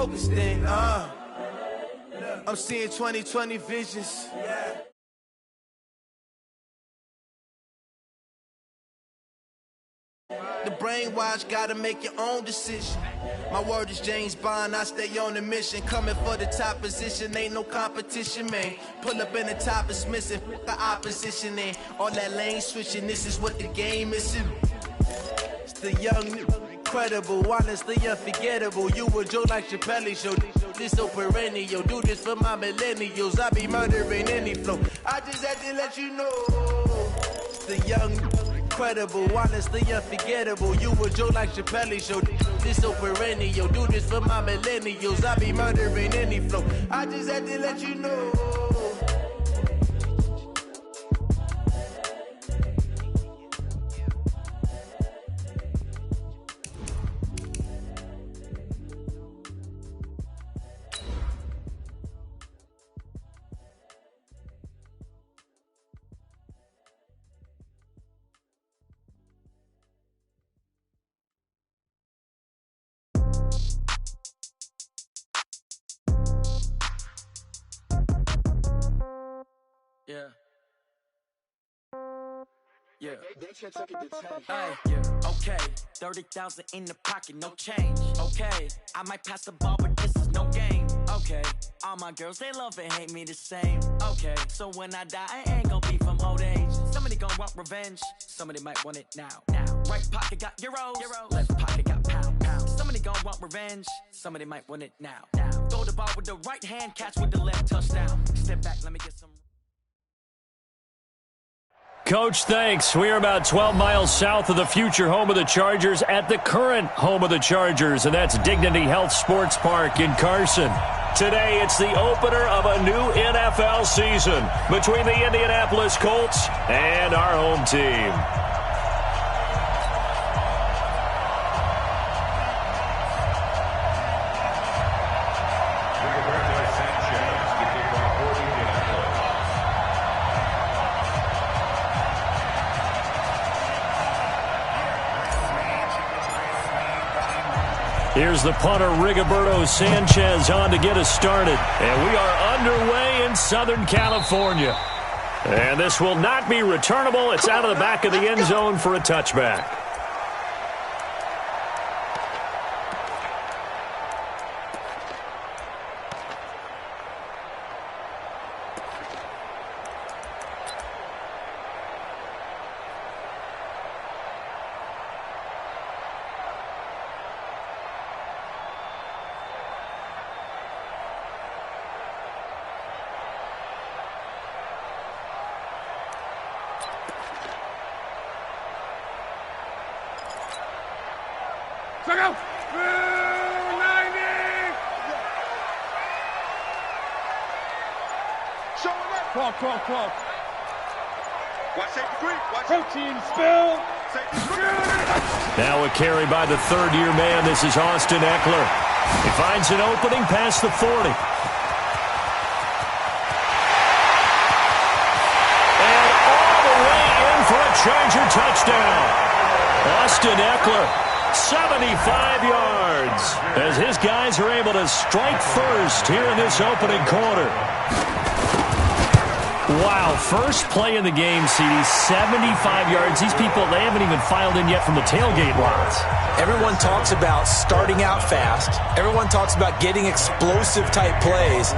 focused in. I'm seeing 2020 visions. The brainwash, gotta make your own decision. My word is James Bond, I stay on the mission. Coming for the top position, ain't no competition, man. Pull up in the top, it's missing, the opposition in. All that lane switching, this is what the game is. It's the young, incredible, honestly unforgettable. You a Joe like Chappelle show, this so perennial. Do this for my millennials, I be murdering any flow. I just had to let you know. It's the young, incredible, honestly unforgettable. You a Joe like Chappelle show, this so perennial. Do this for my millennials, I be murdering any flow. I just had to let you know. Okay, 30,000 in the pocket, no change. Okay, I might pass the ball, but this is no game. Okay, all my girls, they love and hate me the same. Okay, so when I die, I ain't gonna be from old age. Somebody gonna want revenge, somebody might want it now. Right pocket got euros, left pocket got pounds. Somebody gonna want revenge, somebody might want it now. Throw the ball with the right hand, catch with the left, touchdown. Step back, let me get some. Coach, thanks. We are about 12 miles south of the future home of the Chargers at the current home of the Chargers, and that's Dignity Health Sports Park in Carson. Today, it's the opener of a new NFL season between the Indianapolis Colts and our home team. Here's the punter, Rigoberto Sanchez, on to get us started. And we are underway in Southern California. And this will not be returnable. It's out of the back of the end zone for a touchback. Check out! 90! Showing up! Clock. Watch safety creep. Watch protein spill. Safety creep. Now a carry by the third-year man. This is Austin Eckler. He finds an opening past the 40. And all the way in for a Charger touchdown. Austin Eckler. 75 yards as his guys are able to strike first here in this opening quarter. Wow, first play in the game, CD, 75 yards. These people, they haven't even filed in yet from the tailgate lots. Everyone talks about starting out fast. Everyone talks about getting explosive-type plays.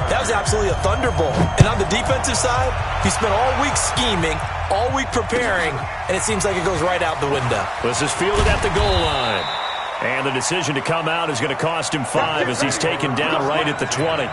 That was absolutely a thunderbolt. And on the defensive side, he spent all week scheming, all week preparing, and it seems like it goes right out the window. This is fielded at the goal line. And the decision to come out is going to cost him 5 as he's taken down right at the 20.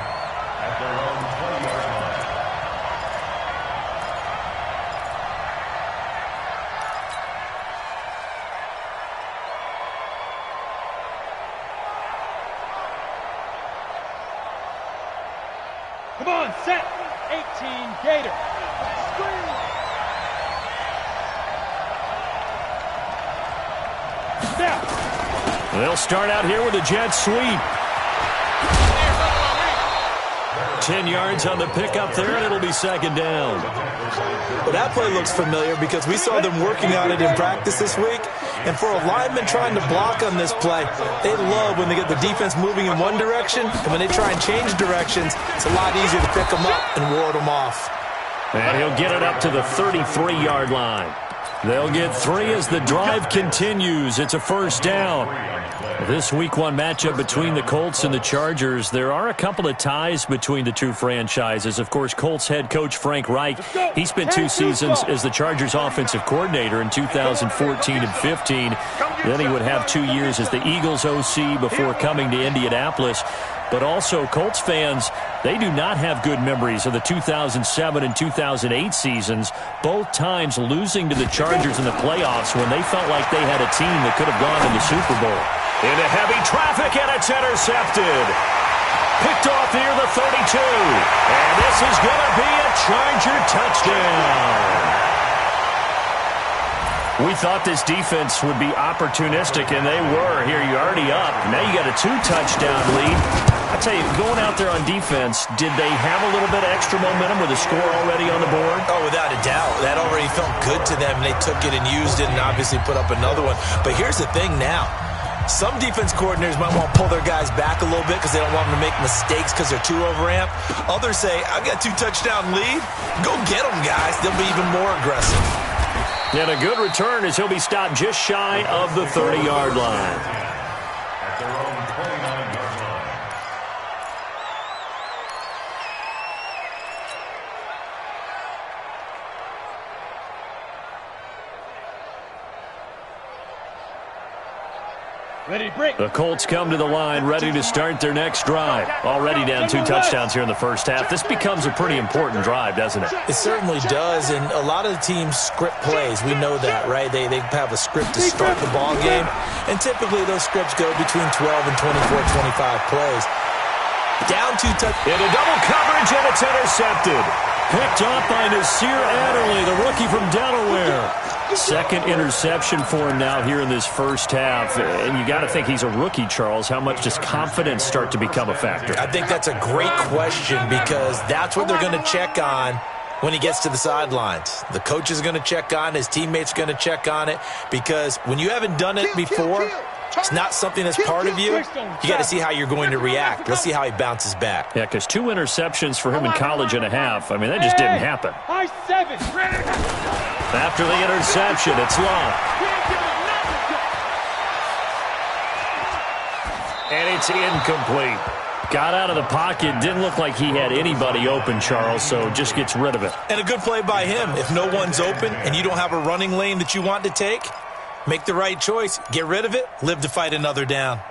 Come on, set. 18, Gator. They'll start out here with a jet sweep. 10 yards on the pickup there, and it'll be second down. Well, that play looks familiar because we saw them working on it in practice this week, And for a lineman trying to block on this play, they love when they get the defense moving in one direction, and when they try and change directions, it's a lot easier to pick them up and ward them off. And he'll get it up to the 33-yard line. They'll get 3 as the drive continues. It's a first down. This Week 1 matchup between the Colts and the Chargers, there are a couple of ties between the two franchises. Of course, Colts head coach Frank Reich, he spent 2 seasons as the Chargers offensive coordinator in 2014 and 15. Then he would have 2 years as the Eagles OC before coming to Indianapolis. But also, Colts fans, they do not have good memories of the 2007 and 2008 seasons, both times losing to the Chargers in the playoffs when they felt like they had a team that could have gone to the Super Bowl. Into heavy traffic, and it's intercepted. Picked off near the 32. And this is going to be a Charger touchdown. We thought this defense would be opportunistic, and they were. Here, you're already up. Now you got a 2-touchdown lead. I tell you, going out there on defense, did they have a little bit of extra momentum with a score already on the board? Oh, without a doubt. That already felt good to them. They took it and used it and obviously put up another one. But here's the thing now. Some defense coordinators might want to pull their guys back a little bit because they don't want them to make mistakes because they're too overamped. Others say, I've got a 2-touchdown lead. Go get them, guys. They'll be even more aggressive. And a good return as he'll be stopped just shy of the 30-yard line. At their own 29-yard line. Ready, break. The Colts come to the line, ready to start their next drive. Already down 2 touchdowns here in the first half. This becomes a pretty important drive, doesn't it? It certainly does, and a lot of the teams script plays. We know that, right? They have a script to start the ball game, and typically those scripts go between 12 and 24, 25 plays. Down 2 touchdowns. Into double coverage, and it's intercepted. Picked off by Nasir Adderley, the rookie from Delaware. Second interception for him now here in this first half. And you got to think he's a rookie, Charles. How much does confidence start to become a factor? I think that's a great question because that's what they're going to check on when he gets to the sidelines. The coach is going to check on it. His teammates are going to check on it because when you haven't done it before, it's not something that's part of you. You got to see how you're going to react. Let's see how he bounces back. Yeah, because 2 interceptions for him in college and a half. I mean, that just didn't happen. After the interception, it's long. And it's incomplete. Got out of the pocket. Didn't look like he had anybody open, Charles, so just gets rid of it. And a good play by him. If no one's open and you don't have a running lane that you want to take, make the right choice. Get rid of it. Live to fight another down.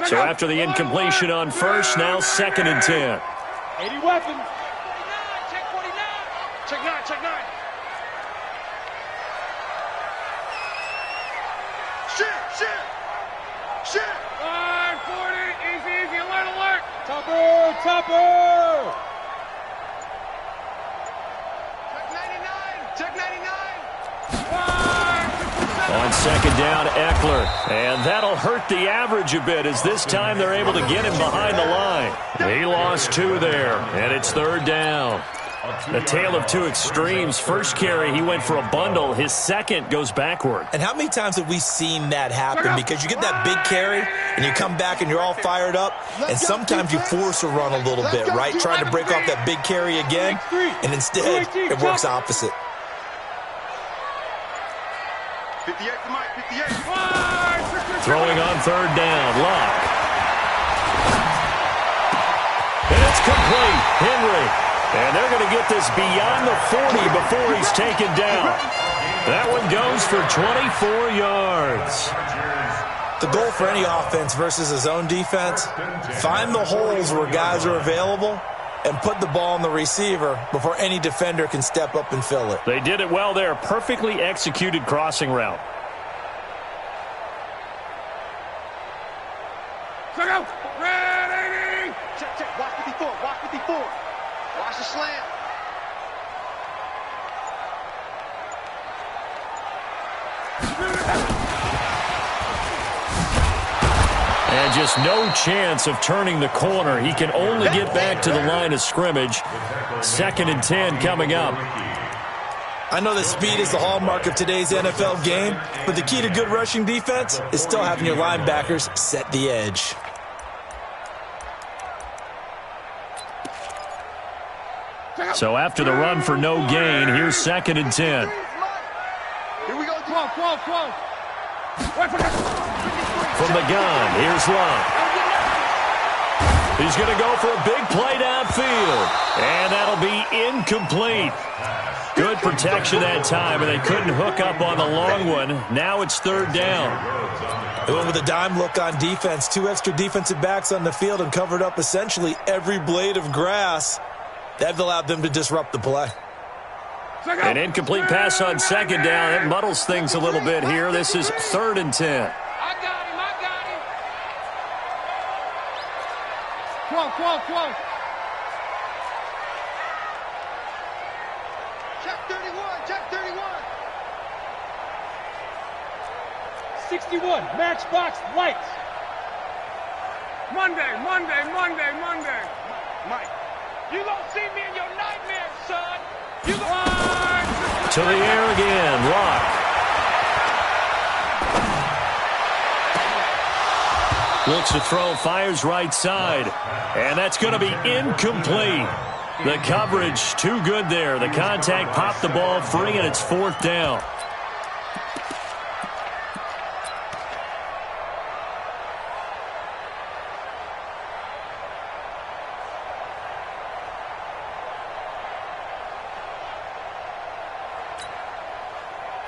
So after the incompletion on first, now 2nd and 10. 80 weapons. Check 49. Check 9. Check 9. Shit. 40. Easy. Alert. Topper. Check 99. On 2nd down, Eckler. And that'll hurt the average a bit as this time they're able to get him behind the line. He lost 2 there, and it's 3rd down. A tale of 2 extremes. First carry, he went for a bundle. His second goes backward. And how many times have we seen that happen? Because you get that big carry, and you come back and you're all fired up, and sometimes you force a run a little bit, right? Trying to break off that big carry again, and instead it works opposite. 58 to Mike, 58. Throwing on 3rd down, Locke. And it's complete. Henry. And they're going to get this beyond the 40 before he's taken down. That one goes for 24 yards. The goal for any offense versus a zone defense, find the holes where guys are available and put the ball on the receiver before any defender can step up and fill it. They did it well there. Perfectly executed crossing route. Check out. Ready. Check. Watch 54. Watch the slant. And just no chance of turning the corner. He can only get back to the line of scrimmage. 2nd and 10 coming up. I know that speed is the hallmark of today's NFL game, but the key to good rushing defense is still having your linebackers set the edge. So after the run for no gain, here's 2nd and 10. Here we go. Come on. From the gun, here's Love. He's going to go for a big play downfield, and that'll be incomplete. Good protection that time, and they couldn't hook up on the long one. Now it's 3rd down. They went with a dime look on defense. 2 extra defensive backs on the field and covered up essentially every blade of grass. That allowed them to disrupt the play. An incomplete pass on 2nd down. It muddles things a little bit here. This is 3rd and 10. I got him. Come on. Check 31. 61, matchbox lights. Monday. Mike, you don't see me in your nightmares, son. You To the air again, Locke. Looks to throw, fires right side. And that's going to be incomplete. The coverage too good there. The contact popped the ball free, and it's 4th down.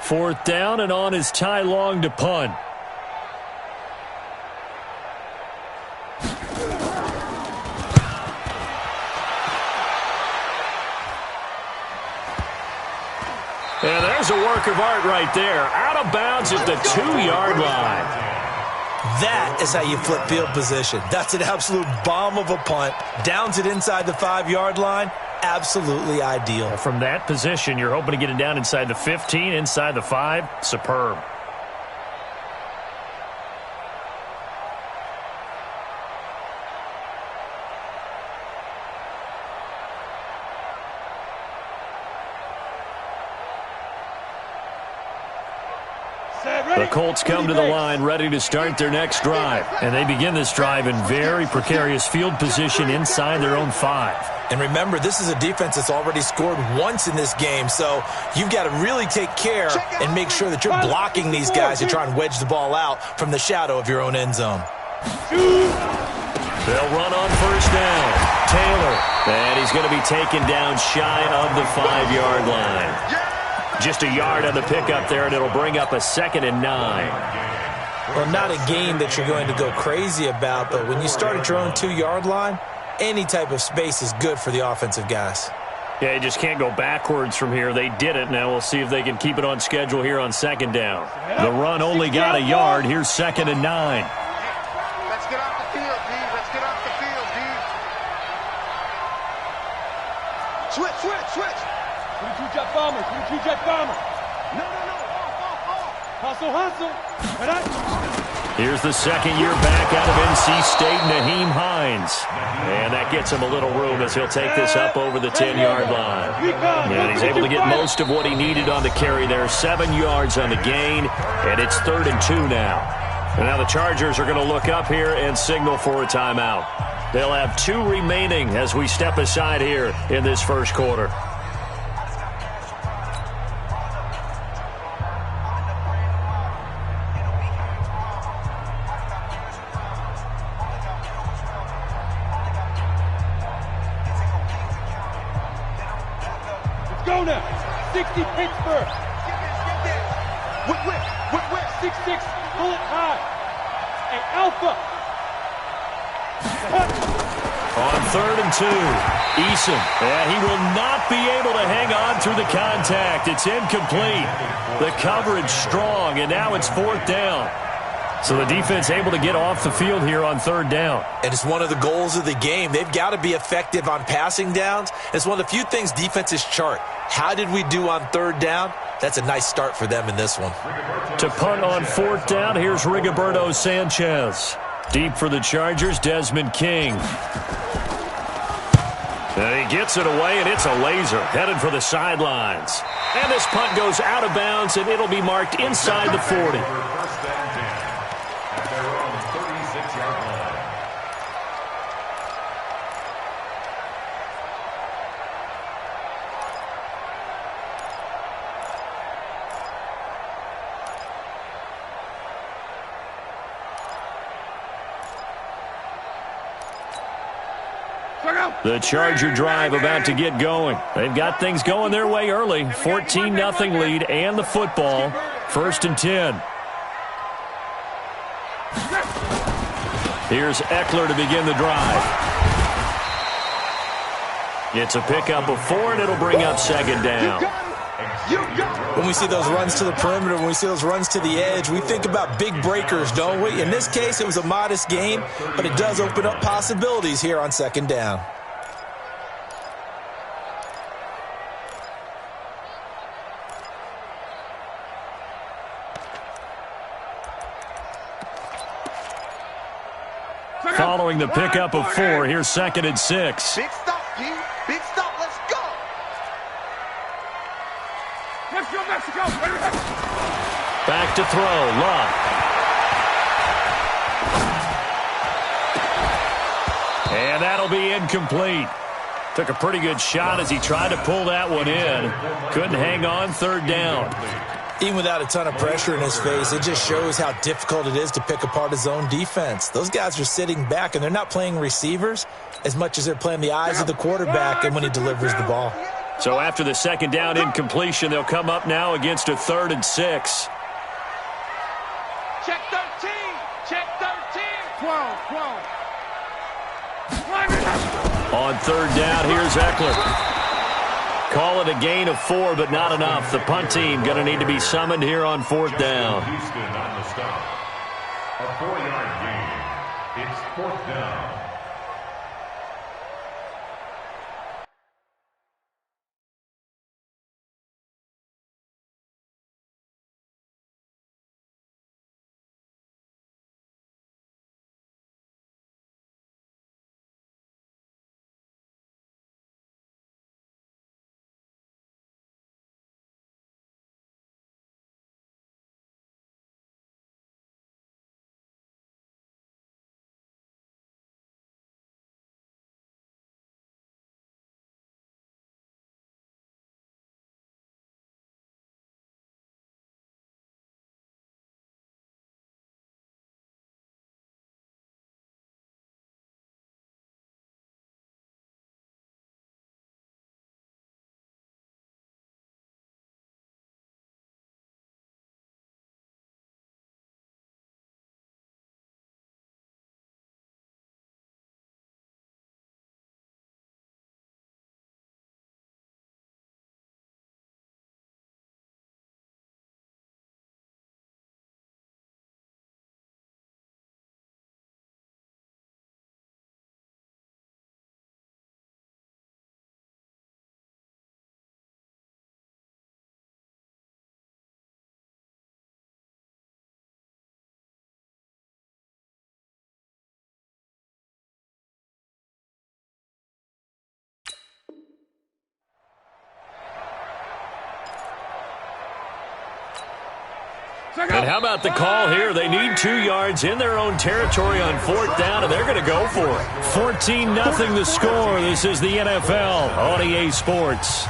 Fourth down, and on is Ty Long to punt. And there's a work of art right there. Out of bounds at the 2-yard line. That is how you flip field position. That's an absolute bomb of a punt. Downs it inside the 5-yard line. Absolutely ideal. From that position, you're hoping to get it down inside the 15, inside the 5. Superb. The Colts come to the line ready to start their next drive. And they begin this drive in very precarious field position inside their own 5. And remember, this is a defense that's already scored once in this game, so you've got to really take care and make sure that you're blocking these guys to try and wedge the ball out from the shadow of your own end zone. They'll run on first down. Taylor, and he's going to be taken down shy of the 5-yard line. Just a yard on the pickup there, and it'll bring up a 2nd and 9. Well, not a game that you're going to go crazy about, but when you start at your own 2-yard line, any type of space is good for the offensive guys. Yeah, you just can't go backwards from here. They did it. Now we'll see if they can keep it on schedule here on 2nd down. The run only got a yard. Here's 2nd and 9. Let's get off the field, D. Let's get off the field, D. Switch. 22-jet bomber. No. Hustle. Here's the second-year back out of NC State, Naheem Hines. And that gets him a little room as he'll take this up over the 10-yard line. And he's able to get most of what he needed on the carry there. 7 yards on the gain, and it's 3rd and 2 now. And now the Chargers are going to look up here and signal for a timeout. They'll have 2 remaining as we step aside here in this first quarter. Go now. 60 Pittsburgh. Whip. 6-6. Pull it high. And Alpha. On 3rd and 2. Eason. And he will not be able to hang on through the contact. It's incomplete. The coverage strong, and now it's 4th down. So the defense able to get off the field here on 3rd down. And it's one of the goals of the game. They've got to be effective on passing downs. It's one of the few things defenses chart. How did we do on 3rd down? That's a nice start for them in this one. To punt on 4th down, here's Rigoberto Sanchez. Deep for the Chargers, Desmond King. And he gets it away, and it's a laser headed for the sidelines. And this punt goes out of bounds, and it'll be marked inside the 40. First down 10 at their own 36-yard line. The Charger drive about to get going. They've got things going their way early. 14-0 lead and the football. 1st and 10. Here's Eckler to begin the drive. It's a pickup of 4, and it'll bring up 2nd down. When we see those runs to the perimeter, when we see those runs to the edge, we think about big breakers, don't we? In this case, it was a modest gain, but it does open up possibilities here on 2nd down. Following the pickup of 4, here's 2nd and 6. Big stop, G. Big stop. Let's go. Let's go, Mexico. Back to throw. Love. And that'll be incomplete. Took a pretty good shot as he tried to pull that one in. Couldn't hang on. 3rd down. Even without a ton of pressure in his face, it just shows how difficult it is to pick apart his own defense. Those guys are sitting back, and they're not playing receivers as much as they're playing the eyes of the quarterback and when he delivers the ball. So after the 2nd down incompletion, they'll come up now against a 3rd and 6. Check 13. Check 13. 12. On 3rd down, here's Eckler. Call it a gain of 4, but not enough. The punt team going to need to be summoned here on 4th down. Houston on the stop. A 4-yard gain. It's 4th down. And how about the call here? They need 2 yards in their own territory on 4th down, and they're going to go for it. 14-0 the score. This is the NFL on EA Sports.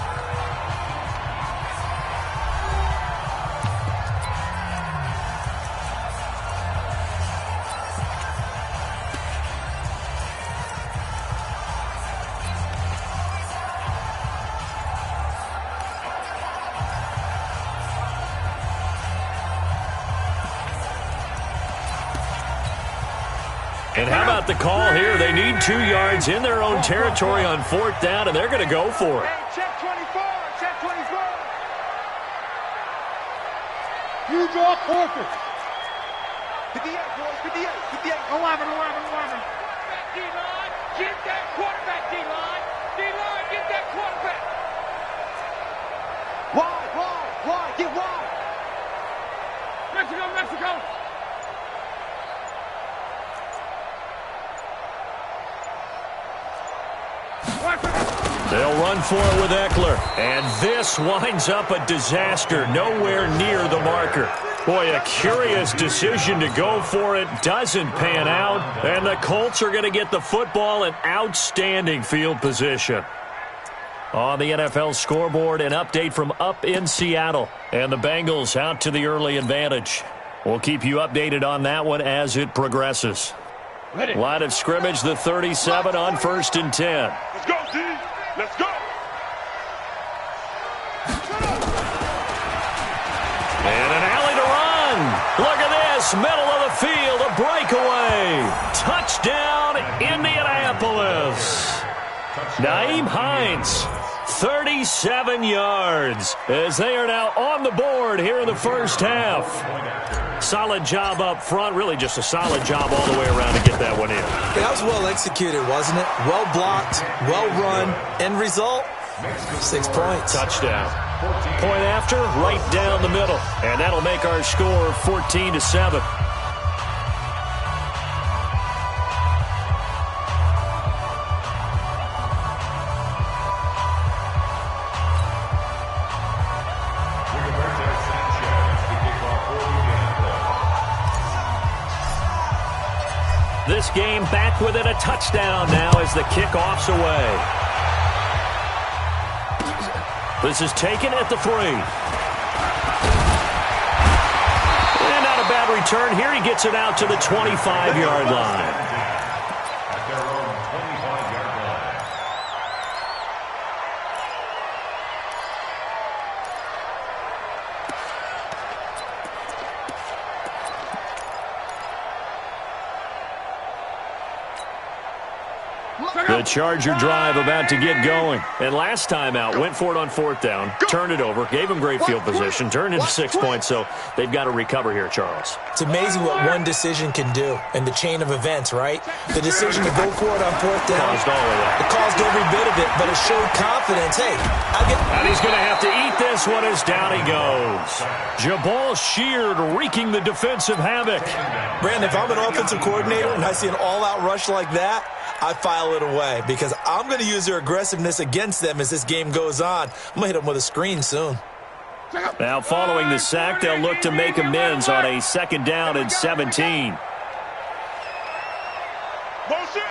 And how about the call here? They need 2 yards in their own territory on 4th down, and they're going to go for it. Hey, check 24. Check 24. You draw forfeit. 58, boys. 58. 11. Quarterback, D-line. Get that quarterback, D-line. D-line, get that quarterback. Wide. Get wide. Mexico. run for it with Eckler. And this winds up a disaster, nowhere near the marker. Boy, a curious decision to go for it. Doesn't pan out. And the Colts are going to get the football in outstanding field position. On the NFL scoreboard, an update from up in Seattle. And the Bengals out to the early advantage. We'll keep you updated on that one as it progresses. Ready. Line of scrimmage, the 37 on 1st and 10. Let's go, D. Let's go. And an alley to run. Look at this. Middle of the field, a breakaway. Touchdown, Indianapolis. Nyheim Hines, 37 yards, as they are now on the board here in the first half. Solid job up front, really just a solid job all the way around to get that one in. Yeah, that was well executed, wasn't it? Well blocked, well run. End result, 6 points. Touchdown. Point after, right down the middle. And that'll make our score 14-7. This game back within a touchdown now as the kickoff's away. This is taken at the 3. And not a bad return here. He gets it out to the 25-yard line. The Charger drive about to get going. And last time out, went for it on 4th down, turned it over, gave him great field position, turned into 6 points, so they've got to recover here, Charles. It's amazing what one decision can do in the chain of events, right? The decision to go for it on 4th down. Caused all of that. It caused every bit of it, but it showed confidence. Hey, and he's going to have to eat this one as down he goes. Jabal Sheard wreaking the defensive havoc. Brandon, if I'm an offensive coordinator and I see an all-out rush like that, I file it away because I'm going to use their aggressiveness against them as this game goes on. I'm going to hit them with a screen soon. Now, following the sack, they'll look to make amends on a 2nd down and 17. Motion.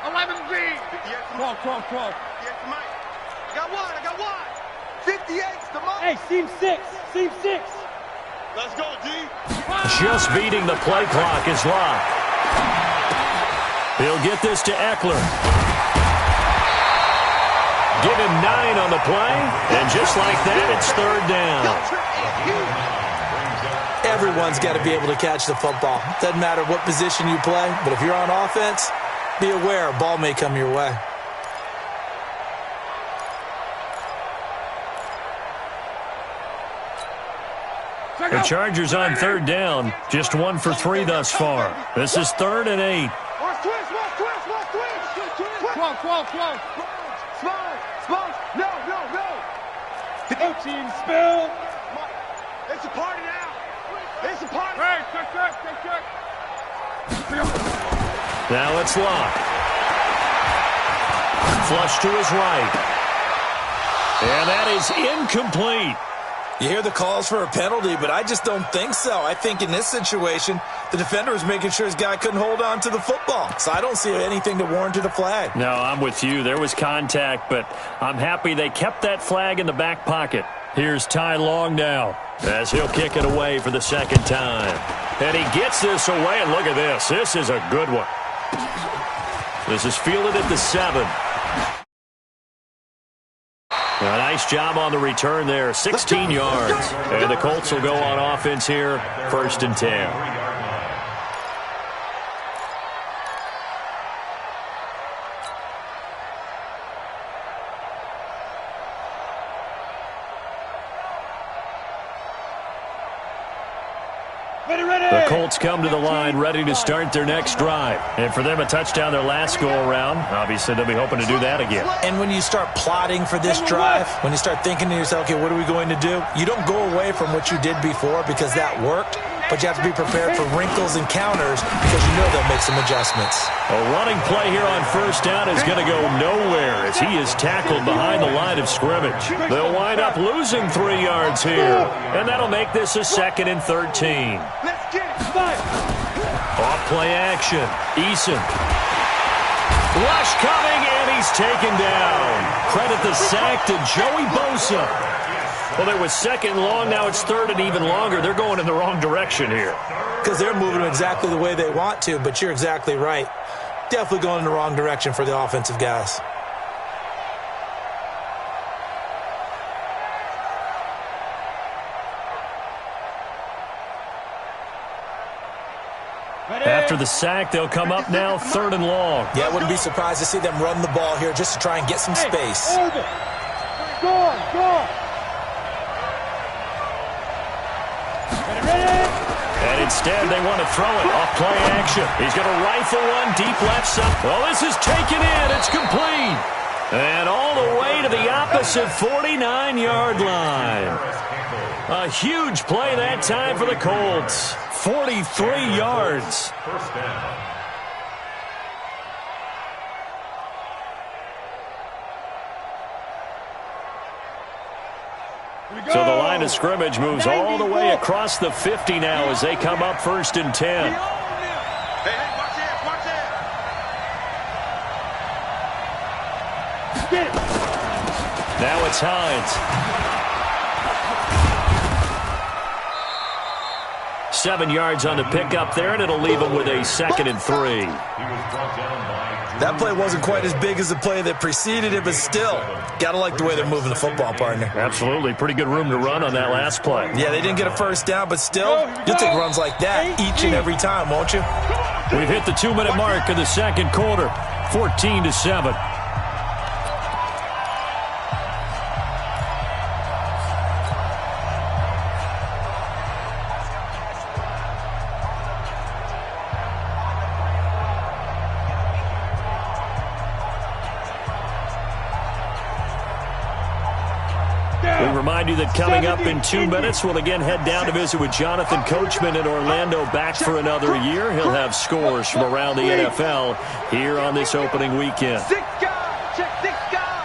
11B. 12. I got one. 58's the most. Hey, seam 6. Let's go, D. Just beating the play clock is locked. He'll get this to Eckler. Give him 9 on the play, and just like that, it's 3rd down. Everyone's got to be able to catch the football. Doesn't matter what position you play, but if you're on offense, be aware a ball may come your way. The Chargers on 3rd down, just 1 for 3 thus far. This is 3rd and 8. Watch twist. 12. Smoke. No. 13, spill. It's a party now. It's a party. Hey, check. Now it's locked. Flush to his right. And that is incomplete. You hear the calls for a penalty, but I just don't think so. I think in this situation, the defender was making sure his guy couldn't hold on to the football. So I don't see anything to warrant a flag. No, I'm with you. There was contact, but I'm happy they kept that flag in the back pocket. Here's Ty Long now as he'll kick it away for the 2nd time. And he gets this away, and look at this. This is a good one. This is fielded at the 7. A nice job on the return there, 16 yards. And the Colts will go on offense here, 1st and 10. The Colts come to the line ready to start their next drive. And for them, a touchdown their last go-around. Obviously, they'll be hoping to do that again. And when you start plotting for this drive, when you start thinking to yourself, okay, what are we going to do? You don't go away from what you did before because that worked. but you have to be prepared for wrinkles and counters because you know they'll make some adjustments. A running play here on first down is going to go nowhere as he is tackled behind the line of scrimmage. They'll wind up losing 3 yards here, and that'll make this a 2nd and 13. Let's get it. Off play action. Eason. Rush coming, and he's taken down. Credit the sack to Joey Bosa. Well, there was 2nd long. Now it's 3rd and even longer. They're going in the wrong direction here. Because they're moving them exactly the way they want to, but you're exactly right. Definitely going in the wrong direction for the offensive guys. After the sack, they'll come up now 3rd and long. Yeah, I wouldn't be surprised to see them run the ball here just to try and get some space. Go on. And instead, they want to throw it off play action. He's going to rifle one deep left side. Well, this is taken in. It's complete. And all the way to the opposite 49-yard line. A huge play that time for the Colts. 43 yards. First down. So the line of scrimmage moves all the way across the 50 now as they come up 1st and 10. Hey, watch it. Now it's Hines. 7 yards on the pickup there, and it'll leave him with a 2nd and 3. That play wasn't quite as big as the play that preceded it, but still, got to like the way they're moving the football, partner. Absolutely. Pretty good room to run on that last play. Yeah, they didn't get a first down, but still, you'll take runs like that each and every time, won't you? We've hit the 2-minute mark in the 2nd quarter, 14-7. Remind you that coming up in 2 minutes, we'll again head down to visit with Jonathan Coachman in Orlando, back for another year. He'll have scores from around the NFL here on this opening weekend. 6 guys. Check 6 guys.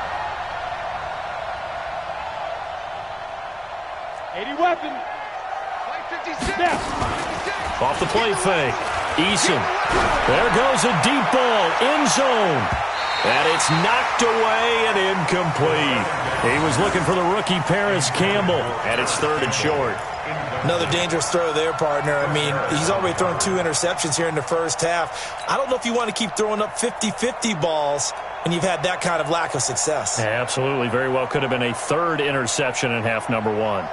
80 weapon. Play 56. Off the play fake. Eason. There goes a deep ball. End zone. And it's knocked away and incomplete. He was looking for the rookie Paris Campbell, and it's 3rd and short. Another dangerous throw there, partner. I mean, he's already thrown 2 interceptions here in the first half. I don't know if you want to keep throwing up 50-50 balls when you've had that kind of lack of success. Yeah, absolutely. Very well could have been a 3rd interception in half number 1.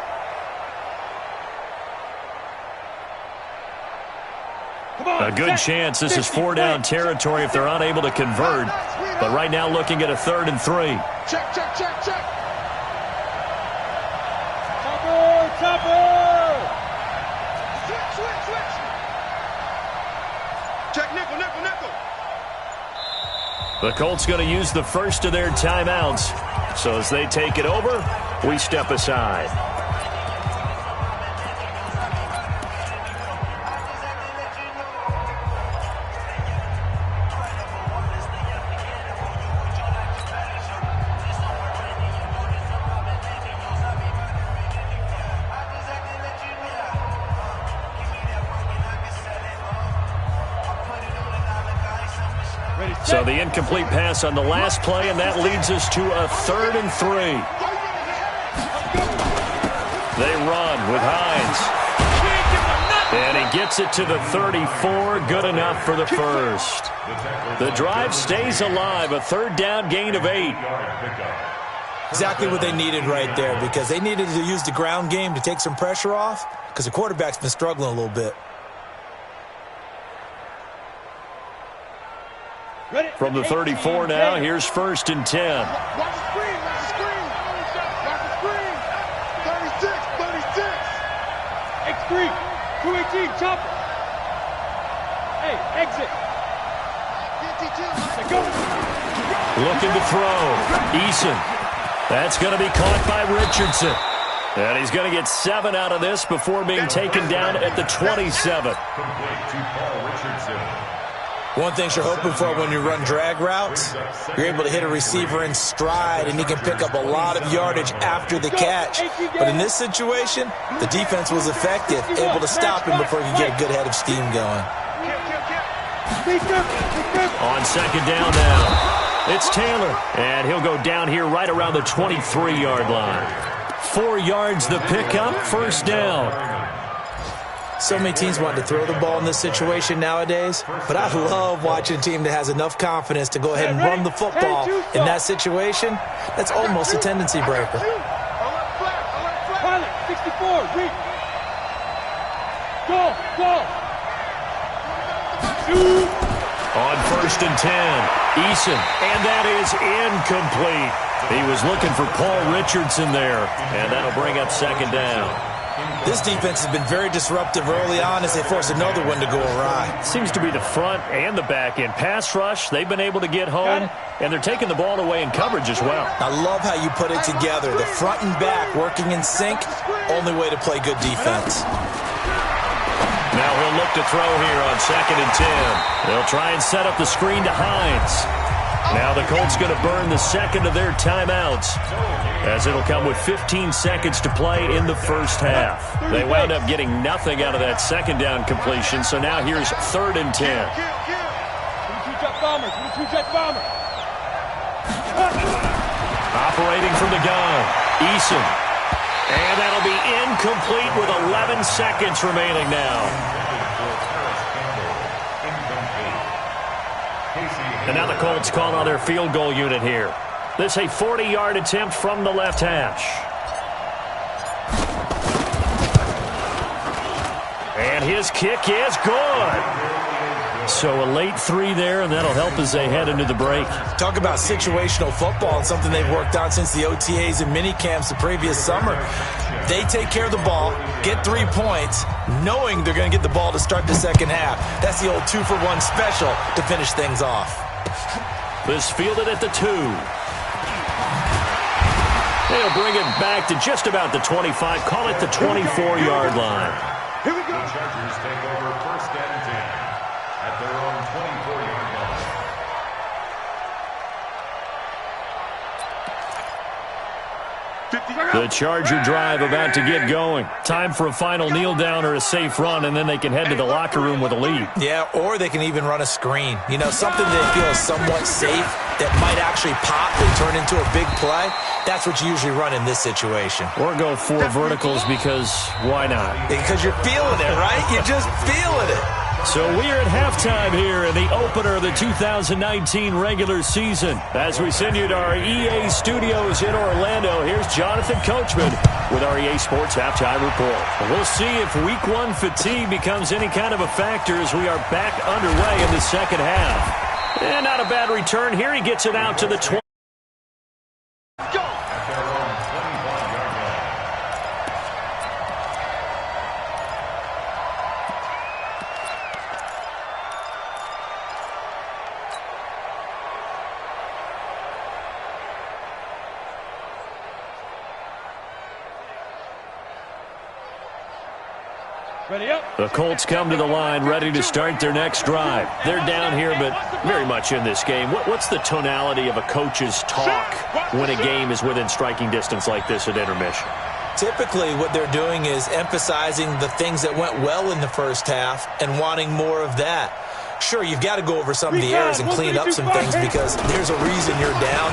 A good chance this is 4-down territory if they're unable to convert. But right now looking at a 3rd and 3. Check. Chopper. Switch. Check nickel. The Colts going to use the first of their timeouts. So as they take it over, we step aside. So the incomplete pass on the last play, and that leads us to a 3rd and 3. They run with Hines. And he gets it to the 34. Good enough for the first. The drive stays alive. A 3rd down gain of 8. Exactly what they needed right there, because they needed to use the ground game to take some pressure off, because the quarterback's been struggling a little bit. From the 34 now, here's 1st and 10. Watch the screen. 36. X3. 218. Chopper. Hey, exit. 52. Go. Looking to throw. Eason. That's going to be caught by Richardson. And he's going to get 7 out of this before being taken down at the 27. One thing you're hoping for when you run drag routes, you're able to hit a receiver in stride, and he can pick up a lot of yardage after the catch. But in this situation, the defense was effective, able to stop him before he could get a good head of steam going. On second down now, it's Taylor, and he'll go down here right around the 23-yard line. 4 yards the pickup, first down. So many teams want to throw the ball in this situation nowadays, but I love watching a team that has enough confidence to go ahead and run the football in that situation. That's almost a tendency breaker. 64, reach. Go. On first and 10, Eason, and that is incomplete. He was looking for Paul Richardson there, and that'll bring up second down. This defense has been very disruptive early on as they force another one to go awry. Seems to be the front and the back end. Pass rush, they've been able to get home, and they're taking the ball away in coverage as well. I love how you put it together. The front and back working in sync, only way to play good defense. Now he'll look to throw here on second and 10. They'll try and set up the screen to Hines. Now the Colts going to burn the second of their timeouts, as it'll come with 15 seconds to play in the first half. They wound up getting nothing out of that second down completion, so now here's third and 10. Operating from the gun, Eason. And that'll be incomplete with 11 seconds remaining now. And now the Colts call on their field goal unit here. This is a 40-yard attempt from the left hash. And his kick is good. So a late 3 there, and that'll help as they head into the break. Talk about situational football and something they've worked on since the OTAs and mini camps the previous summer. They take care of the ball, get 3 points, knowing they're going to get the ball to start the second half. That's the old 2-for-1 special to finish things off. This fielded at the 2. They'll bring it back to just about the 25. Call it the 24-yard line. Here we go. The Chargers take over first and 10 at their own 24-yard line. The Charger drive about to get going. Time for a final kneel down or a safe run, and then they can head to the locker room with a lead. Yeah, or they can even run a screen. You know, something they feel is somewhat safe that might actually pop and turn into a big play. That's what you usually run in this situation. Or go 4 verticals because why not? Because you're feeling it, right? You're just feeling it. So we're at halftime here in the opener of the 2019 regular season. As we send you to our EA studios in Orlando, here's Jonathan Coachman with our EA Sports Halftime Report. We'll see if Week 1 fatigue becomes any kind of a factor as we are back underway in the second half. And not a bad return here. He gets it out to the 20. The Colts come to the line ready to start their next drive. They're down here, but very much in this game. What's the tonality of a coach's talk when a game is within striking distance like this at intermission? Typically, what they're doing is emphasizing the things that went well in the first half and wanting more of that. Sure, you've got to go over some of the errors and clean up some things because there's a reason you're down.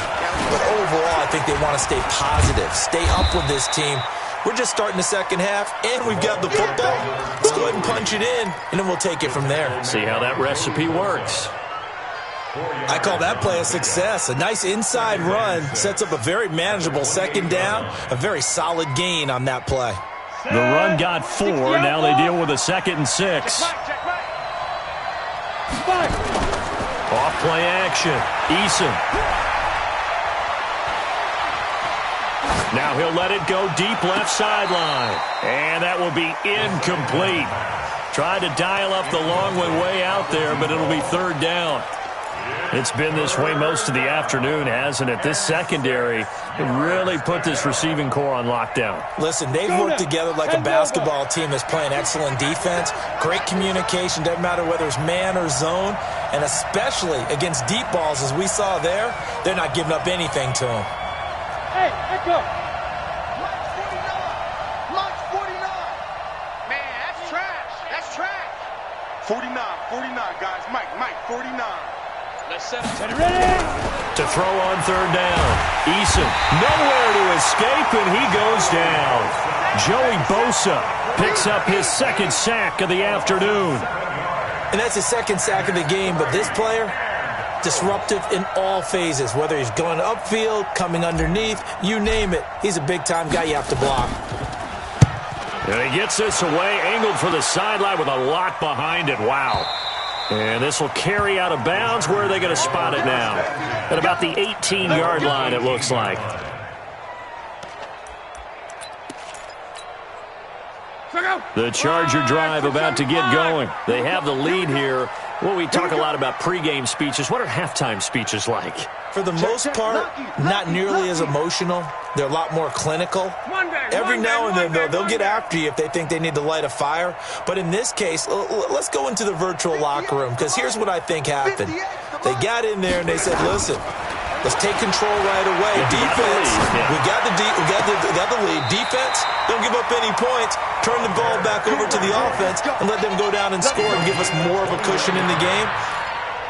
But overall, I think they want to stay positive, stay up with this team. We're just starting the second half, and we've got the football. Let's go ahead and punch it in, and then we'll take it from there. See how that recipe works. I call that play a success. A nice inside run sets up a very manageable second down, a very solid gain on that play. The run got 4. Now they deal with a 2nd and 6. Off play action. Eason. Now he'll let it go deep left sideline. And that will be incomplete. Tried to dial up the long way out there, but it'll be third down. It's been this way most of the afternoon, hasn't it? This secondary really put this receiving core on lockdown. Listen, they've worked together like a basketball team that's playing excellent defense, great communication, doesn't matter whether it's man or zone, and especially against deep balls, as we saw there, they're not giving up anything to them. Hey, echo. Mark 49. Man, that's trash. That's trash. 49, guys. Mike, 49. Let's set it. Ready? To throw on third down. Eason, nowhere to escape, and he goes down. Joey Bosa picks up his second sack of the afternoon. And that's his second sack of the game, but this player, disruptive in all phases, whether he's going upfield, coming underneath, you name it. He's a big-time guy you have to block. And he gets this away, angled for the sideline with a lot behind it. Wow. And this will carry out of bounds. Where are they going to spot it now? At about the 18-yard line, it looks like. The Charger drive about to get going. They have the lead here. Well, we talk a lot about pregame speeches. What are halftime speeches like? For the most part, not nearly as emotional. They're a lot more clinical. Every now and then, they'll get after you if they think they need to light a fire. But in this case, let's go into the virtual locker room, because here's what I think happened. They got in there and they said, listen, let's take control right away. Defense, we got the lead. Defense, don't give up any points. Turn the ball back over to the offense and let them go down and score and give us more of a cushion in the game.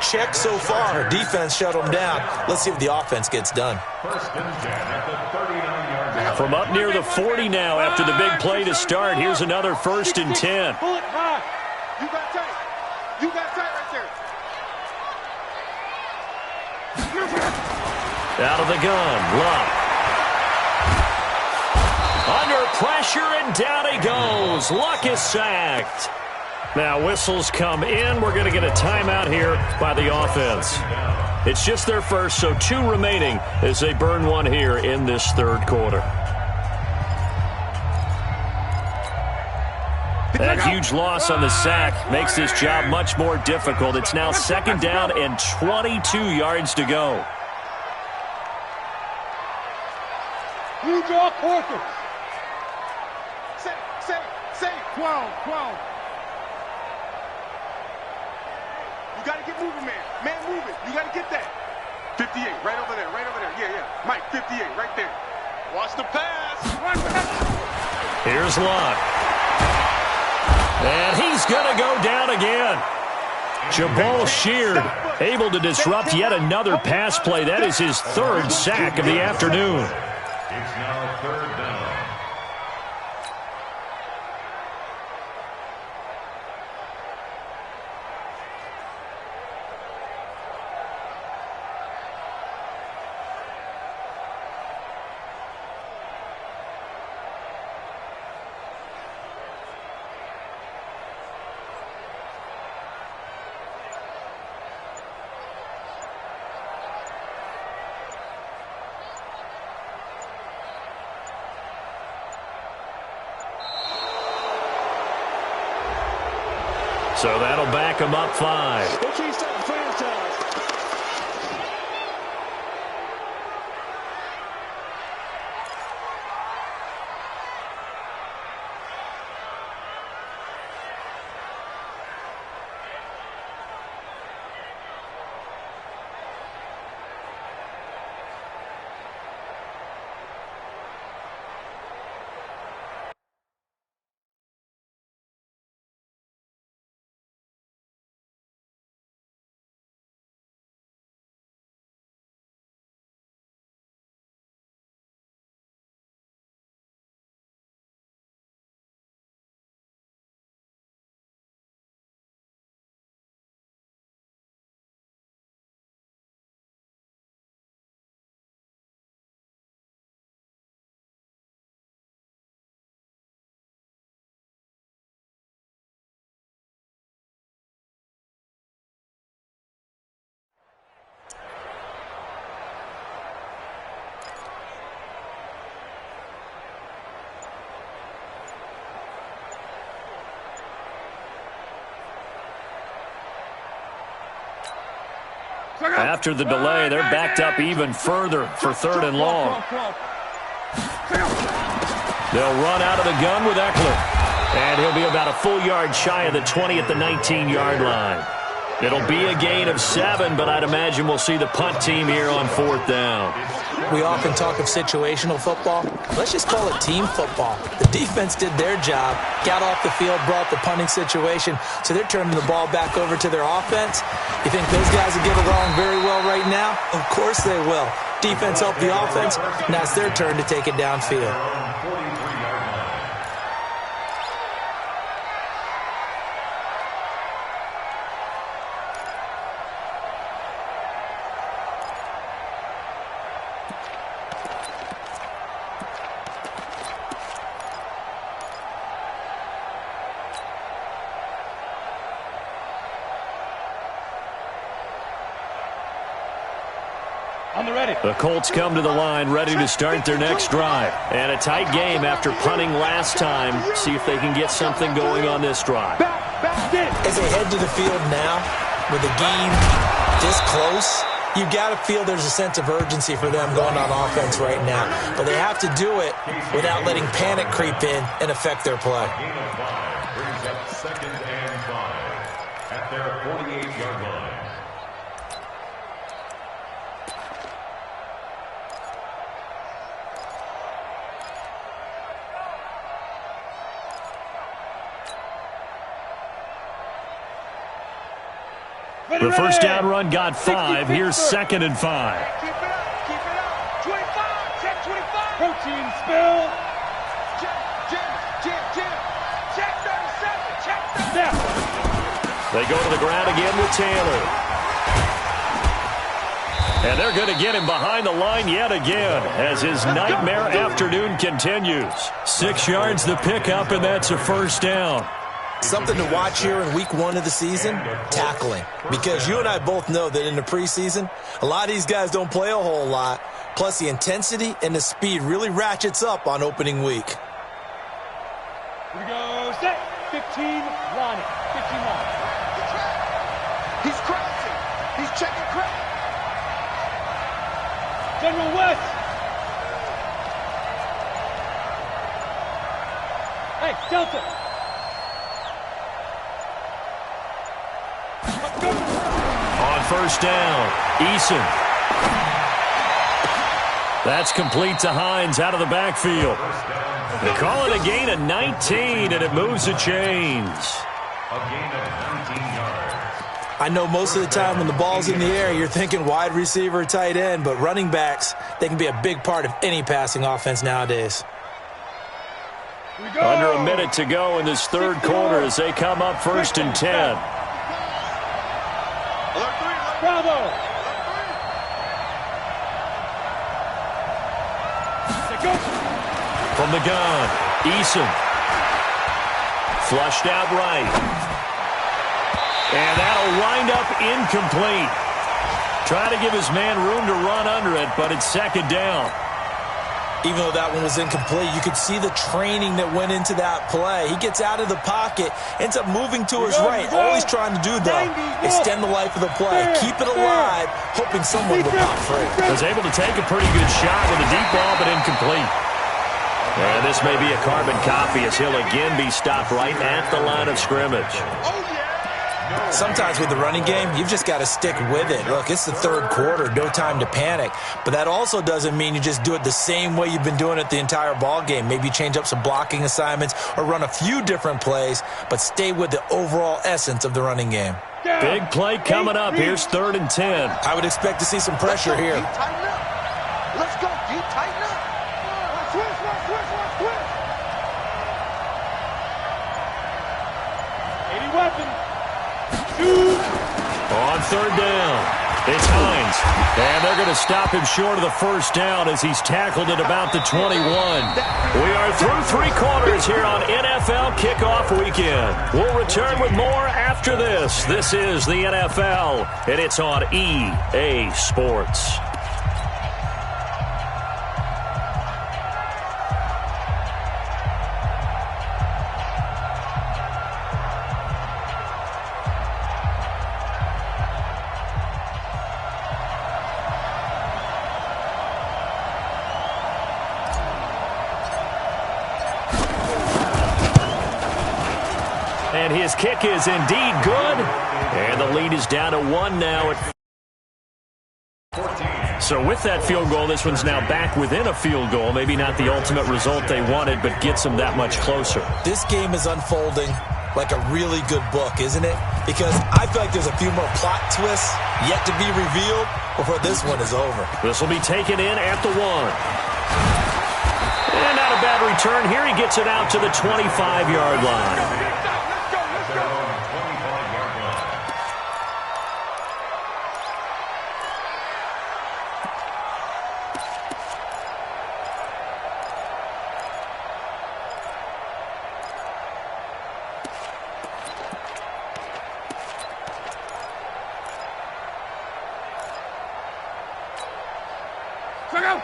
Check so far. Defense shut them down. Let's see what the offense gets done. From up near the 40 now after the big play to start. Here's another 1st and 10. You got tight. You got tight right there. Out of the gun. Luck. Under pressure, and down he goes. Luck is sacked. Now whistles come in. We're going to get a timeout here by the offense. It's just their first, so 2 remaining as they burn one here in this third quarter. That huge loss on the sack makes this job much more difficult. It's now 2nd down and 22 yards to go. You draw quarter. Say. 12. You got to get moving, man. Man, moving. You got to get that. 58, right over there. Yeah. Mike, 58, right there. Watch the pass. Here's Luck. And he's going to go down again. Jabal Sheard able to disrupt yet another pass play. That is his 3rd sack of the afternoon. It's now 3rd down. So that'll back him up 5. After the delay, they're backed up even further for 3rd and long. They'll run out of the gun with Eckler. And he'll be about a full yard shy of the 20 at the 19-yard line. It'll be a gain of 7, but I'd imagine we'll see the punt team here on 4th down. We often talk of situational football. Let's just call it team football. The defense did their job, got off the field, brought the punting situation, so they're turning the ball back over to their offense. You think those guys will get along very well right now? Of course they will. Defense helped the offense. Now it's their turn to take it downfield. The Colts come to the line ready to start their next drive. And a tight game after punting last time. See if they can get something going on this drive. As they head to the field now, with the game this close, you got to feel there's a sense of urgency for them going on offense right now. But they have to do it without letting panic creep in and affect their play. Gain of 5 brings up 2nd and 5 at their 48-yard line. The first down run got 5. Here's 2nd and 5. Keep it up. Keep it up. 25. Check 25. Protein spill. Check 37. Check 37. They go to the ground again with Taylor. And they're going to get him behind the line yet again as his nightmare afternoon continues. 6 yards the pickup, and that's a first down. Something to watch here in week 1 of the season, tackling. Because you and I both know that in the preseason, a lot of these guys don't play a whole lot. Plus, the intensity and the speed really ratchets up on opening week. Here we go. Set. 15 line. 15 line. He's crossing. He's checking crack. General West. Hey, Delta. On first down, Eason. That's complete to Hines out of the backfield. They call it a gain of 19, and it moves the chains. A gain of 19 yards. I know most of the time when the ball's in the air, you're thinking wide receiver, tight end, but running backs, they can be a big part of any passing offense nowadays. Under a minute to go in this third quarter as they come up 1st and 10. Bravo. From the gun, Eason. Flushed out right. And that'll wind up incomplete. Try to give his man room to run under it, but it's 2nd down. Even though that one was incomplete, you could see the training that went into that play. He gets out of the pocket, ends up moving to his right. All he's trying to do, though, extend the life of the play. Keep it alive, hoping someone will pop free. Was able to take a pretty good shot with a deep ball, but incomplete. And this may be a carbon copy as he'll again be stopped right at the line of scrimmage. Sometimes with the running game, you've just got to stick with it. Look, it's the third quarter, no time to panic. But that also doesn't mean you just do it the same way you've been doing it the entire ball game. Maybe change up some blocking assignments or run a few different plays, but stay with the overall essence of the running game. Big play coming up. Here's 3rd and 10. I would expect to see some pressure here. Tighten up. Let's go. Deep, tighten up. Switch. Weapon. On 3rd down, it's Hines. And they're going to stop him short of the first down as he's tackled at about the 21. We are through 3 quarters here on NFL Kickoff Weekend. We'll return with more after this. This is the NFL, and it's on EA Sports. And his kick is indeed good. And the lead is down to 1 now. So with that field goal, this one's now back within a field goal. Maybe not the ultimate result they wanted, but gets them that much closer. This game is unfolding like a really good book, isn't it? Because I feel like there's a few more plot twists yet to be revealed before this one is over. This will be taken in at the 1. And not a bad return. Here he gets it out to the 25-yard line.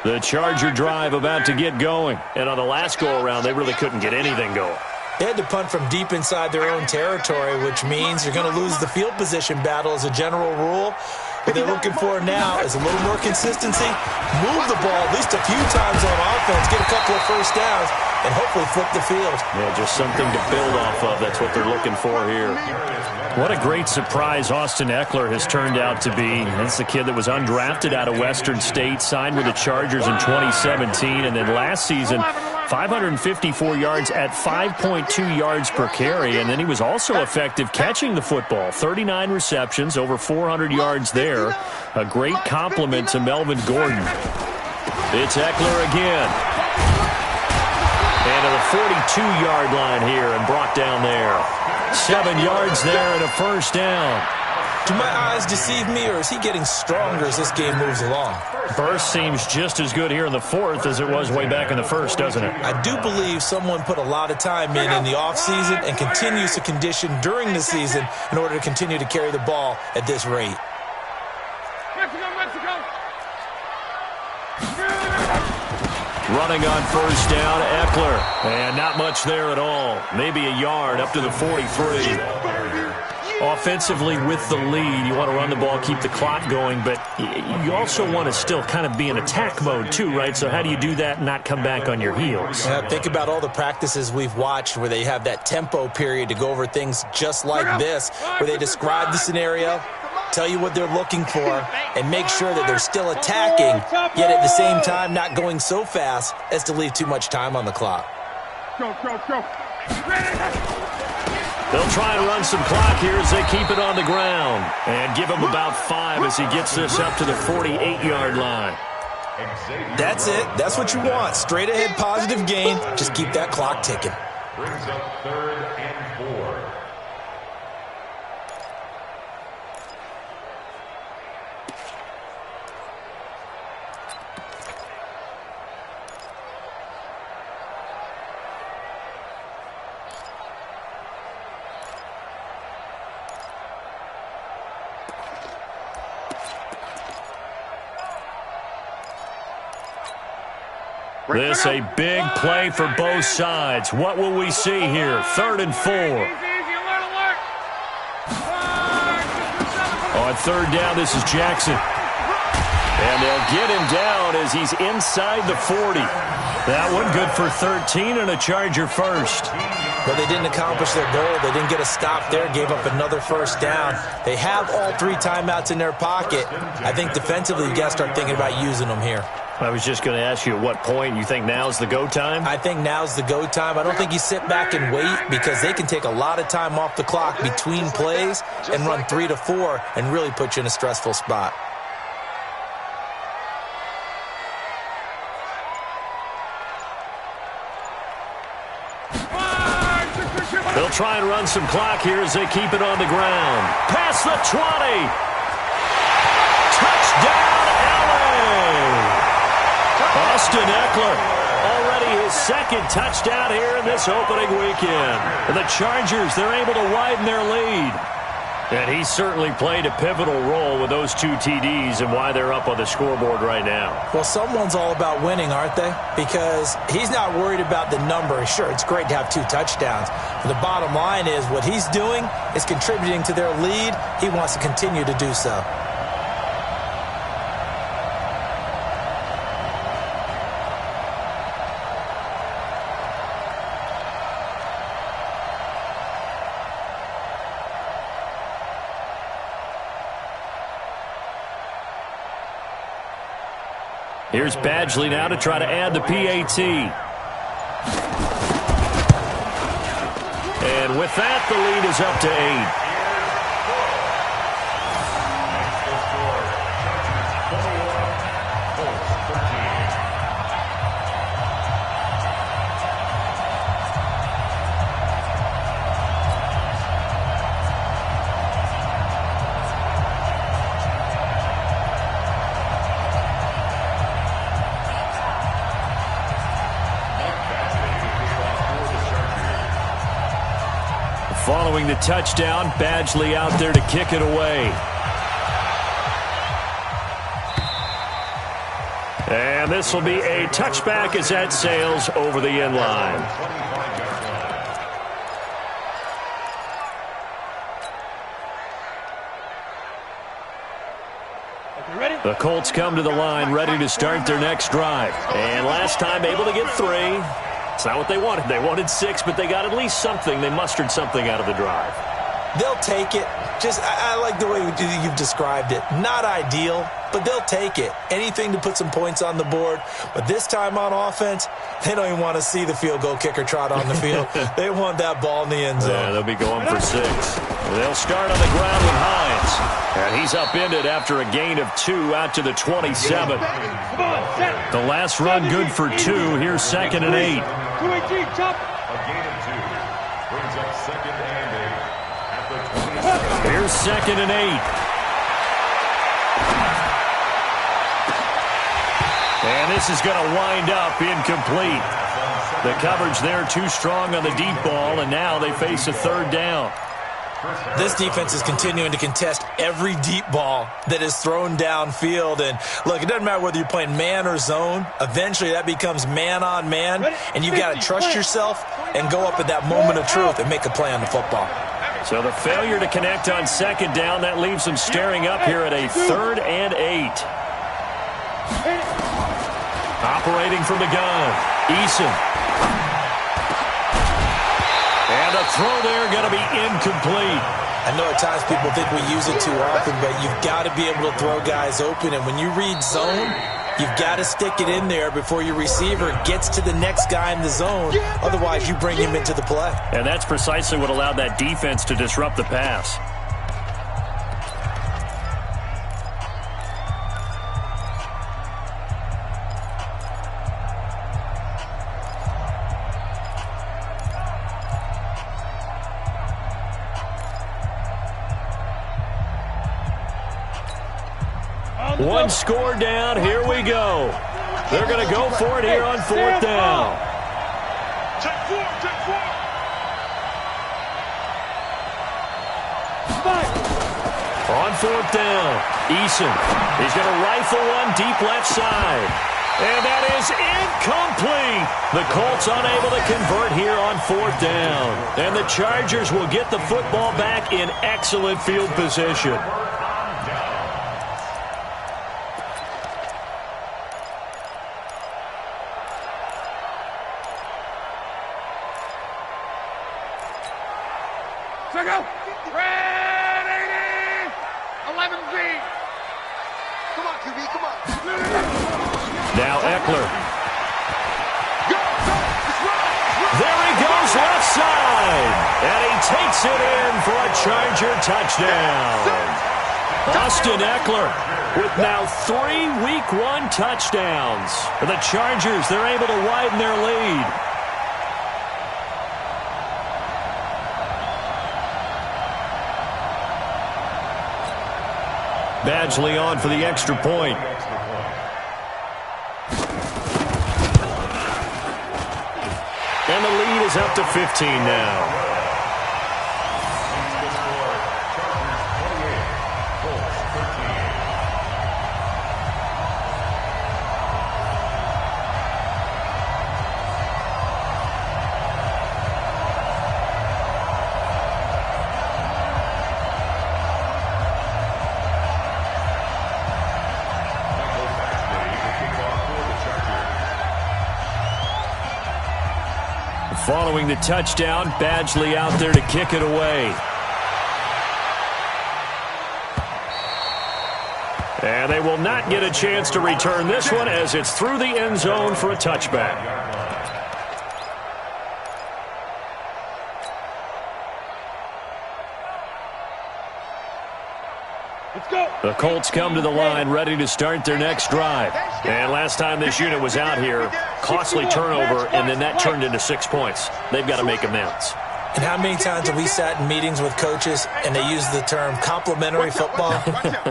The Charger drive about to get going. And on the last go-around, they really couldn't get anything going. They had to punt from deep inside their own territory, which means you're going to lose the field position battle as a general rule. What they're looking for now is a little more consistency, move the ball at least a few times on offense, get a couple of first downs, and hopefully flip the field. Yeah, just something to build off of. That's what they're looking for here. What a great surprise Austin Eckler has turned out to be. That's the kid that was undrafted out of Western State, signed with the Chargers in 2017, and then last season, 554 yards at 5.2 yards per carry, and then he was also effective catching the football. 39 receptions, over 400 yards there. A great compliment to Melvin Gordon. It's Eckler again. And to the 42-yard line here and brought down there. 7 yards there and a first down. Do my eyes deceive me, or is he getting stronger as this game moves along? Burst seems just as good here in the fourth as it was way back in the first, doesn't it? I do believe someone put a lot of time in the offseason and continues to condition during the season in order to continue to carry the ball at this rate. Mexico! Running on first down, Eckler. And not much there at all. Maybe a yard up to the 43. Offensively with the lead, you want to run the ball, keep the clock going, but you also want to still kind of be in attack mode too, right? So how do you do that and not come back on your heels? Think about all the practices we've watched where they have that tempo period to go over things just like this, where they describe the scenario, tell you what they're looking for, and make sure that they're still attacking, yet at the same time not going so fast as to leave too much time on the clock. Go. They'll try and run some clock here as they keep it on the ground. And give him about 5 as he gets this up to the 48-yard line. That's it. That's what you want. Straight ahead positive gain. Just keep that clock ticking. Brings up 3rd and 4. This a big play for both sides. What will we see here? 3rd and 4. On 3rd down, this is Jackson. And they'll get him down as he's inside the 40. That one good for 13 and a Charger first. But they didn't accomplish their goal. They didn't get a stop there, gave up another first down. They have all 3 timeouts in their pocket. I think defensively you got to start thinking about using them here. I was just going to ask you at what point you think now's the go time? I think now's the go time. I don't think you sit back and wait because they can take a lot of time off the clock between plays and run 3 to 4 and really put you in a stressful spot. They'll try and run some clock here as they keep it on the ground. Past the 20. Touchdown, LA! Austin Eckler, already his 2nd touchdown here in this opening weekend. And the Chargers, they're able to widen their lead. And he certainly played a pivotal role with those 2 TDs and why they're up on the scoreboard right now. Well, someone's all about winning, aren't they? Because he's not worried about the number. Sure, it's great to have 2 touchdowns. But the bottom line is what he's doing is contributing to their lead. He wants to continue to do so. Here's Badgley now to try to add the PAT. And with that, the lead is up to 8. Following the touchdown, Badgley out there to kick it away. And this will be a touchback as that sails over the end line. The Colts come to the line ready to start their next drive. And last time able to get 3. It's not what they wanted. They wanted 6, but they got at least something. They mustered something out of the drive. They'll take it. I like the way you've described it. Not ideal, but they'll take it. Anything to put some points on the board. But this time on offense, they don't even want to see the field goal kicker trot on the field. They want that ball in the end zone. Yeah, they'll be going for 6. They'll start on the ground with Hines. And he's upended after a gain of 2 out to the 27. The last run good for 2. Here's 2nd and 8. A gain of 2 brings up 2nd and 8 at the 27. Here's 2nd and 8. And this is going to wind up incomplete. The coverage there too strong on the deep ball, and now they face a 3rd down. This defense is continuing to contest every deep ball that is thrown downfield. And, look, it doesn't matter whether you're playing man or zone. Eventually that becomes man-on-man, and you've got to trust yourself and go up at that moment of truth and make a play on the football. So the failure to connect on 2nd down, that leaves them staring up here at a 3rd and 8. Operating from the gun, Eason. And a throw there going to be incomplete. I know at times people think we use it too often, but you've got to be able to throw guys open. And when you read zone, you've got to stick it in there before your receiver gets to the next guy in the zone. Otherwise, you bring him into the play. And that's precisely what allowed that defense to disrupt the pass. One score down. Here we go. They're going to go for it here on 4th down. Check 4, check 4. On 4th down, Eason. He's going to rifle one deep left side. And that is incomplete. The Colts unable to convert here on 4th down. And the Chargers will get the football back in excellent field position. Now Eckler. There he goes left side. And he takes it in for a Charger touchdown. Austin Eckler with now 3 Week 1 touchdowns. For the Chargers, they're able to widen their lead. Badgley on for the extra point. And the lead is up to 15 now. Following the touchdown, Badgley out there to kick it away. And they will not get a chance to return this one as it's through the end zone for a touchback. The Colts come to the line ready to start their next drive. And last time this unit was out here, costly turnover, and then that turned into 6 points. They've got to make amends. And how many times have we sat in meetings with coaches and they use the term complementary football?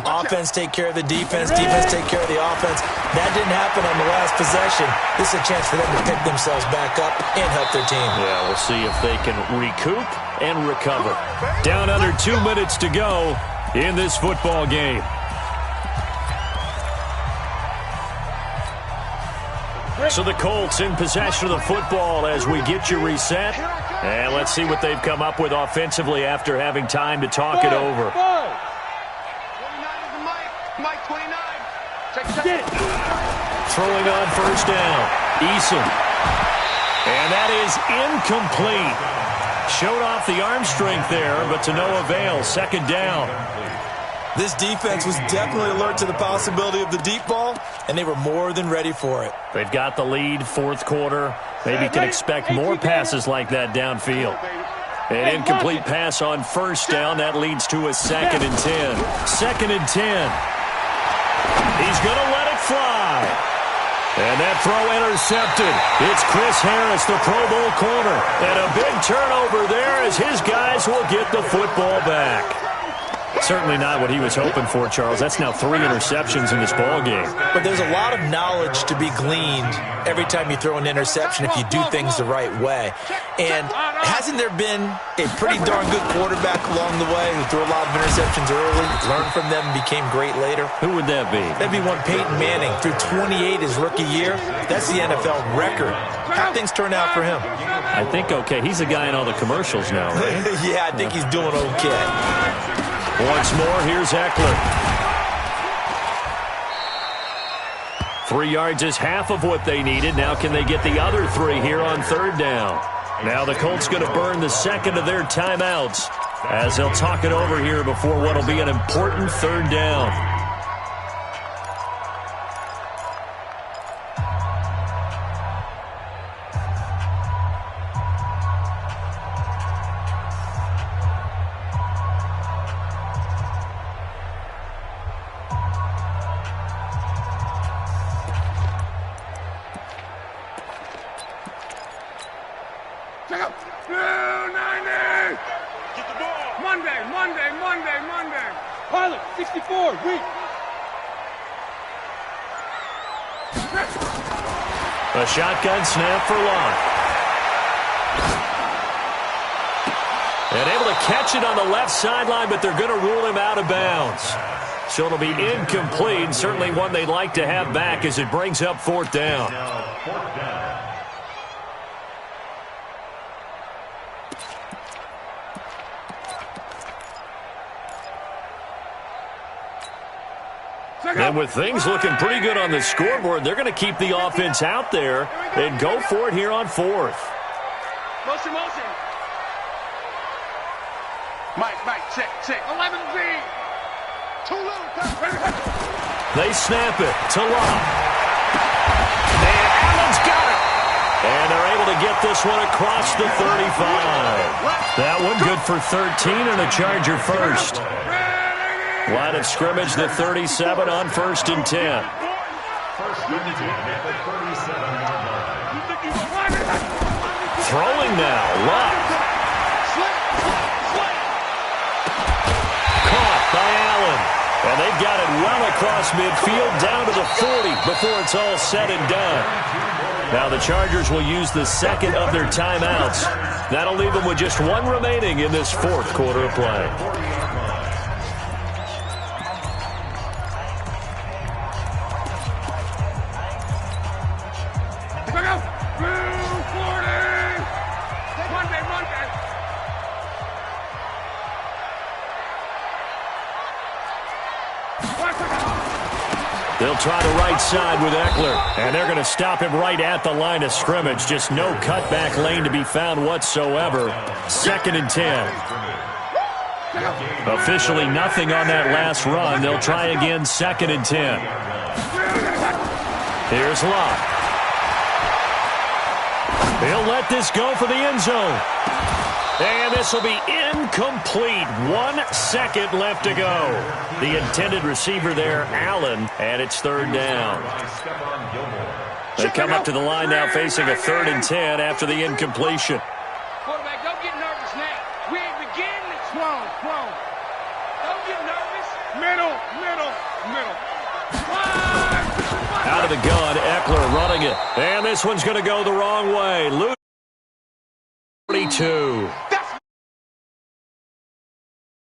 Offense take care of the defense, defense take care of the offense. That didn't happen on the last possession. This is a chance for them to pick themselves back up and help their team. Yeah, we'll see if they can recoup and recover. Down under 2 minutes to go in this football game. So the Colts in possession of the football as we get you reset. And let's see what they've come up with offensively after having time to talk it over. 29 is the Mike 29. Check. Throwing on first down. Eason. And that is incomplete. Showed off the arm strength there, but to no avail. Second down. This defense was definitely alert to the possibility of the deep ball, and they were more than ready for it. They've got the lead, fourth quarter. Maybe can expect more passes like that downfield. An incomplete pass on first down. That leads to a 2nd and 10. 2nd and 10. He's going to let it fly. And that throw intercepted. It's Chris Harris, the Pro Bowl corner. And a big turnover there as his guys will get the football back. Certainly not what he was hoping for, Charles. That's now 3 interceptions in this ball game. But there's a lot of knowledge to be gleaned every time you throw an interception if you do things the right way. And hasn't there been a pretty darn good quarterback along the way who threw a lot of interceptions early, learned from them, and became great later? Who would that be? That'd be one Peyton Manning. Threw 28 his rookie year. That's the NFL record. How things turn out for him? I think okay. He's a guy in all the commercials now, right? Yeah, I think he's doing okay. Once more, here's Eckler. 3 yards is half of what they needed. Now can they get the other 3 here on third down? Now the Colts going to burn the second of their timeouts as they'll talk it over here before what will be an important third down. Monday. Pilot, 64, read. A shotgun snap for Locke. And able to catch it on the left sideline, but they're going to rule him out of bounds. So it'll be incomplete. Certainly one they'd like to have back as it brings up fourth down. And with things looking pretty good on the scoreboard, they're going to keep the offense out there and go for it here on fourth. Motion. Mike, check. 11Z. Too little. They snap it to Locke. And Allen's got it. And they're able to get this one across the 35. That one good for 13 and a Charger first. Line of scrimmage, the 37 on 1st and 10. First and 10 at the 37-yard line. Throwing now, Locke. Caught by Allen. And they've got it well across midfield down to the 40 before it's all said and done. Now the Chargers will use the second of their timeouts. That'll leave them with just one remaining in this fourth quarter of play. They'll try the right side with Eckler, and they're going to stop him right at the line of scrimmage. Just no cutback lane to be found whatsoever. 2nd and 10. Officially nothing on that last run. They'll try again, 2nd and 10. Here's Locke. He'll let this go for the end zone. And this will be incomplete. 1 second left to go. The intended receiver there, Allen, and it's 3rd down. They come up to the line now facing a 3rd and 10 after the incompletion. Quarterback, don't get nervous now. We ain't beginning. It's slow. Don't get nervous. Middle. Out of the gun, Eckler running it. And this one's going to go the wrong way. 42.